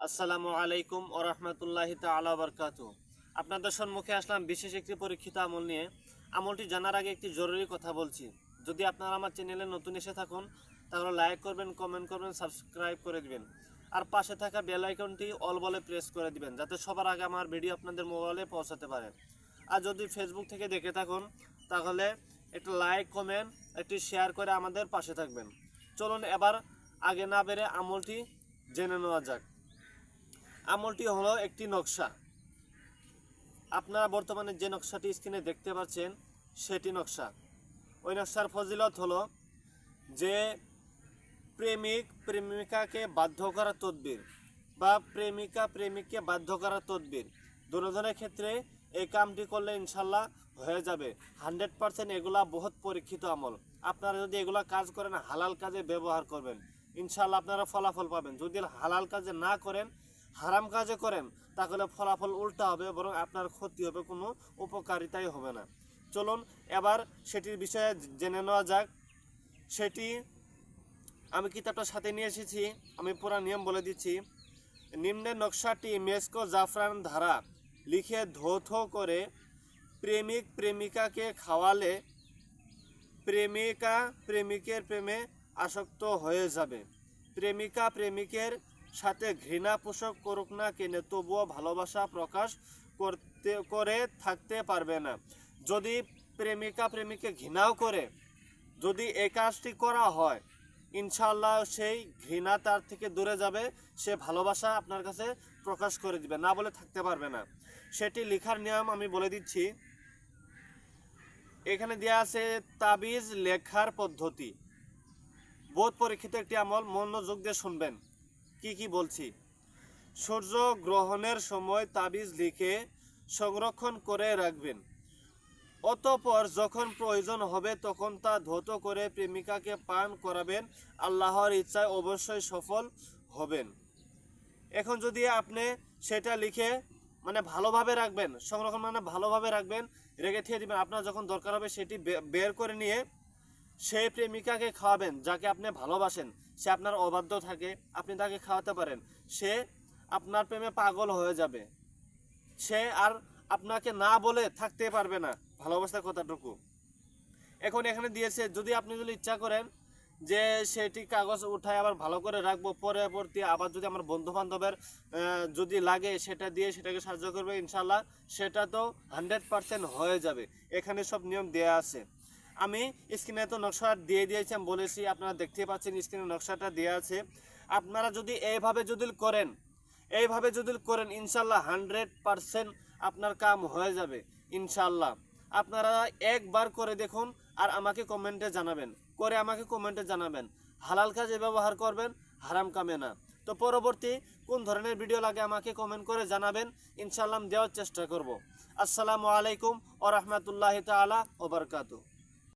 আসসালামু আলাইকুম ওয়া রাহমাতুল্লাহি তাআলা ওয়া বারাকাতুহু। আপনাদের সম্মুখে আসলাম বিশেষ একটি পরীক্ষিত আমল নিয়ে। আমলটি জানার আগে একটি জরুরি কথা বলছি। যদি আপনারা আমার চ্যানেলে নতুন এসে থাকুন তাহলে লাইক করবেন, কমেন্ট করবেন, সাবস্ক্রাইব করে দিবেন। আর পাশে থাকা বেল আইকনটি অল বলে প্রেস করে দিবেন, যাতে সবার আগে আমার ভিডিও আপনাদের মোবাইলে পৌঁছাতে পারে। আর যদি ফেসবুক থেকে দেখে থাকুন তাহলে একটু লাইক, কমেন্ট, একটি শেয়ার করে আমাদের পাশে থাকবেন। চলুন এবার আগে না বেড়ে আমলটি জেনে নেওয়া যাক। আমলটি হলো একটি নকশা। আপনারা বর্তমানে যে নকশাটি স্ক্রিনে দেখতে পাচ্ছেন সেটি নকশা। ওই নকশার ফজিলত হলো যে প্রেমিক প্রেমিকাকে বাধ্য করার তদবির বা প্রেমিকা প্রেমিককে বাধ্য করার তদবির দুজনের ক্ষেত্রে এই কামটি করলে ইনশাল্লাহ হয়ে যাবে 100%। এগুলা বহুত পরীক্ষিত আমল। আপনারা যদি এগুলা কাজ করেন, হালাল কাজে ব্যবহার করবেন, ইনশাল্লাহ আপনারা ফলাফল পাবেন। যদি হালাল কাজে না করেন, হারাম কাজে করেন, তাহলে ফলাফল উল্টা হবে, বরং আপনার ক্ষতি হবে, কোনো উপকারিতাই হবে না। চলুন এবার সেটির বিষয়ে জেনে নেওয়া যাক। সেটি আমি কিতাবটার সাথে নিয়ে এসেছি, আমি পুরা নিয়ম বলে দিচ্ছি। নিম্নের নকশাটি মেসকো জাফরান ধারা লিখে ধো করে প্রেমিক প্রেমিকাকে খাওয়ালে প্রেমিকা প্রেমিকের প্রেমে আসক্ত হয়ে যাবে। প্রেমিকা প্রেমিকের সাথে ঘৃণা পোষক করুক না কেন, তবুও ভালোবাসা প্রকাশ করে থাকতে পারবে না। যদি প্রেমিকা প্রেমিকে ঘৃণাও করে, যদি এই কাজটি করা হয়, ইনশাআল্লাহ সেই ঘৃণা তার থেকে দূরে যাবে, সে ভালোবাসা আপনার কাছে প্রকাশ করে দিবে, না বলে থাকতে পারবে না। সেটি লেখার নিয়ম আমি বলে দিচ্ছি। এখানে দেওয়া আছে তাবিজ লেখার পদ্ধতি। বহুত পরীক্ষিত একটি আমল, মনোযোগ দিয়ে শুনবেন কি কি বলছি। সূর্য গ্রহণের সময় তাবিজ লিখে সংরক্ষণ করে রাখবেন। অতঃপর যখন প্রয়োজন হবে তখন তা ধৌত করে প্রেমিকাকে পান করাবেন। আল্লাহর ইচ্ছায় অবশ্যই সফল হবেন। এখন যদি আপনি সেটা লিখে ভালোভাবে রাখবেন, সংরক্ষণ ভালোভাবে রাখবেন, রেখে থিয়ে দিবেন। আপনার যখন দরকার হবে সেটি বের করে নিয়ে সেই প্রেমিকাকে খাওয়াবেন যাকে আপনি ভালোবাসেন। সে আপনার অবাধ্য থাকে, আপনি তাকে খাওয়াতে পারেন, সে আপনার প্রেমে পাগল হয়ে যাবে, সে আর আপনাকে না বলে থাকতে পারবে না, ভালোবাসার কথাটুকু। এখন এখানে দিয়েছে, যদি আপনি ইচ্ছা করেন যে সেটি কাগজ উঠায় আবার ভালো করে রাখবো, পরবর্তী আবার যদি আমার বন্ধু বান্ধবের যদি লাগে সেটা দিয়ে সেটাকে সাহায্য করবে, ইনশাল্লাহ সেটা তো 100% হয়ে যাবে। এখানে সব নিয়ম দেয়া আছে। আমি স্ক্রিনে তো নকশা দিয়ে দিয়েছি, আমি বলেছি, আপনারা দেখতে পাচ্ছেন স্ক্রিনে নকশাটা দেওয়া আছে। আপনারা যদি এইভাবে যদি করেন ইনশাল্লাহ 100% আপনার কাম হয়ে যাবে ইনশাল্লাহ। আপনারা একবার করে দেখুন আর আমাকে কমেন্টে জানাবেন। হালাল কাজে ব্যবহার করবেন, হারাম কামে না। তো পরবর্তী কোন ধরনের ভিডিও লাগে আমাকে কমেন্ট করে জানাবেন, ইনশাল্লাহ দেওয়ার চেষ্টা করব। আসসালামু আলাইকুম ওয়া রাহমাতুল্লাহি তাআলা ওয়া বারাকাতুহু।